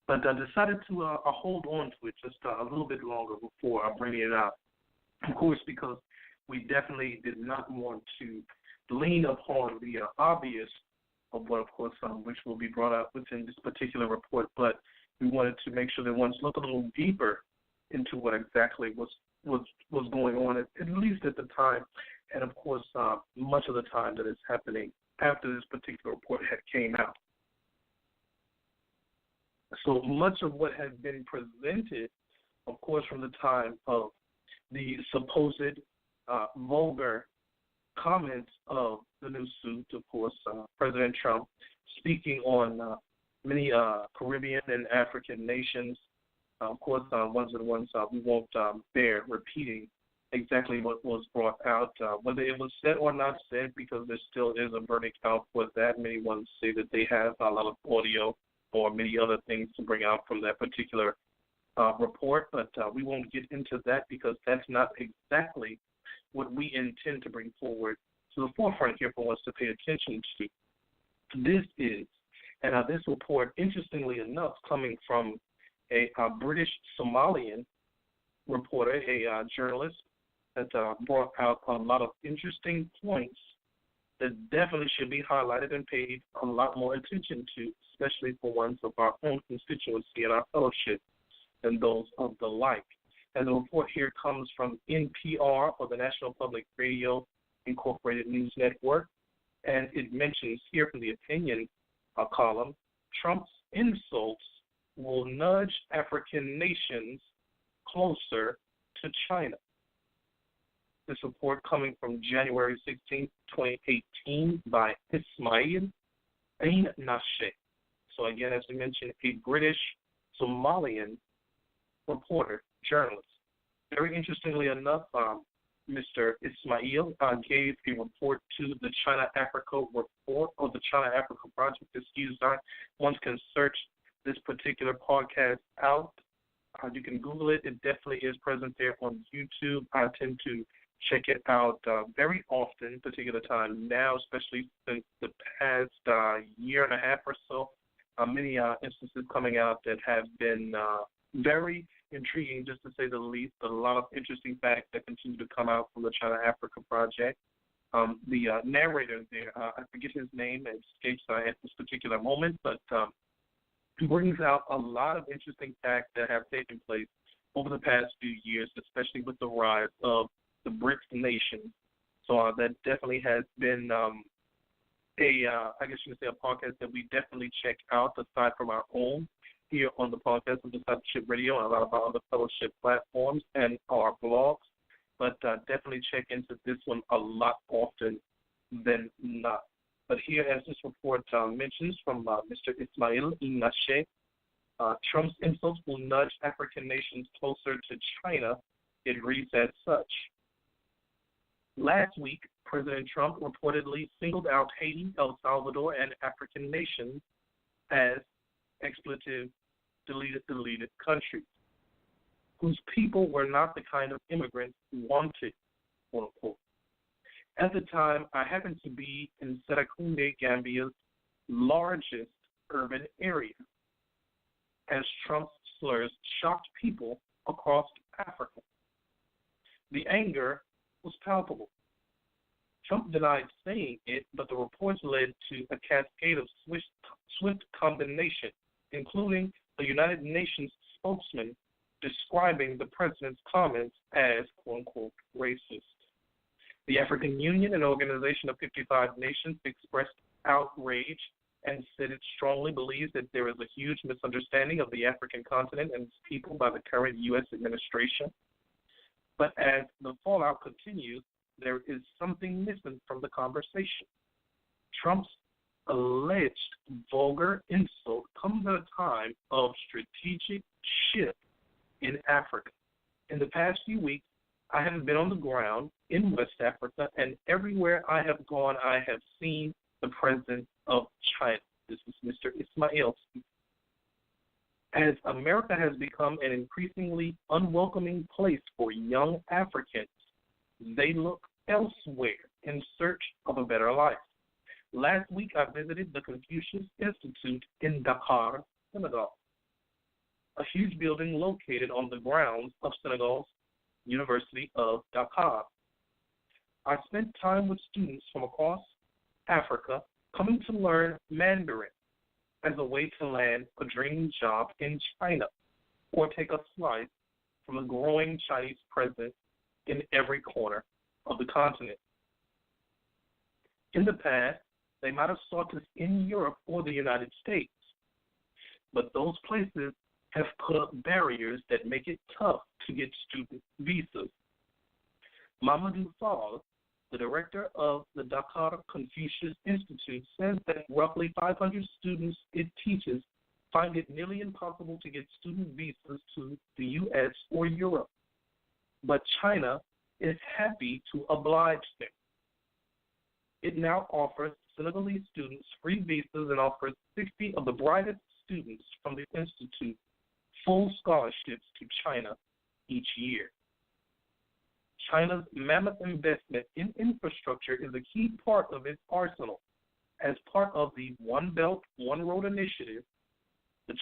But I decided to hold on to it just a little bit longer before bringing it out. Of course, because we definitely did not want to lean upon the obvious of what, of course, which will be brought out within this particular report, but we wanted to make sure that one's look a little deeper into what exactly was going on, at least at the time, and of course, much of the time that is happening after this particular report had came out. So much of what had been presented, of course, from the time of the supposed vulgar comments of the new suit, of course, President Trump speaking on many Caribbean and African nations. Of course, ones of the ones we won't bear repeating exactly what was brought out, whether it was said or not said, because there still is a verdict out for that. Many ones say that they have a lot of audio or many other things to bring out from that particular report, but we won't get into that because that's not exactly what we intend to bring forward to the forefront here for us to pay attention to. This is, and this report, interestingly enough, coming from a British Somalian reporter, a journalist that brought out a lot of interesting points that definitely should be highlighted and paid a lot more attention to, especially for ones of our own constituency and our fellowship and those of the like. And the report here comes from NPR, or the National Public Radio Incorporated News Network, and it mentions here from the opinion column, Trump's insults will nudge African nations closer to China. This report coming from January 16, 2018 by Ismail Nashe. So again, as we mentioned, a British Somalian reporter, journalist. Very interestingly enough, Mr. Ismail gave a report to the China-Africa report, or the China-Africa project, One can search this particular podcast out. You can Google it. It definitely is present there on YouTube. I tend to check it out very often, particular time now, especially since the past year and a half or so. Many instances coming out that have been very intriguing, just to say the least, but a lot of interesting facts that continue to come out from the China-Africa project. The narrator there, I forget his name, it escapes at this particular moment, but he brings out a lot of interesting facts that have taken place over the past few years, especially with the rise of the BRICS nations. So that definitely has been I guess you could say a podcast that we definitely check out aside from our own here on the podcast of Discipleship Radio and a lot of our other fellowship platforms and our blogs. But definitely check into this one a lot often than not. But here, as this report mentions from Mr. Ismail Nashe, Trump's insults will nudge African nations closer to China. It reads as such. Last week, President Trump reportedly singled out Haiti, El Salvador, and African nations as expletive deleted countries, whose people were not the kind of immigrants wanted, quote unquote. At the time, I happened to be in Serekunda, Gambia's largest urban area, as Trump's slurs shocked people across Africa. The anger was palpable. Trump denied saying it, but the reports led to a cascade of swift condemnation, including the United Nations spokesman describing the president's comments as, quote-unquote, racist. The African Union, an organization of 55 nations, expressed outrage and said it strongly believes that there is a huge misunderstanding of the African continent and its people by the current U.S. administration. But as the fallout continues, there is something missing from the conversation. Trump's alleged vulgar insult comes at a time of strategic shift in Africa. In the past few weeks, I have been on the ground in West Africa, and everywhere I have gone, I have seen the presence of China. This is Mr. Ismail speaking. As America has become an increasingly unwelcoming place for young Africans, they look elsewhere in search of a better life. Last week, I visited the Confucius Institute in Dakar, Senegal. a huge building located on the grounds of Senegal's University of Dakar. I spent time with students from across Africa coming to learn Mandarin as a way to land a dream job in China or take a slice from the growing Chinese presence in every corner of the continent. In the past, they might have sought this in Europe or the United States, but those places have put up barriers that make it tough to get student visas. Mamadou Fall, the director of the Dakar Confucius Institute, says that roughly 500 students it teaches find it nearly impossible to get student visas to the U.S. or Europe. But China is happy to oblige them. It now offers Senegalese students free visas and offers 60 of the brightest students from the institute full scholarships to China each year. China's mammoth investment in infrastructure is a key part of its arsenal. As part of the One Belt, One Road initiative, the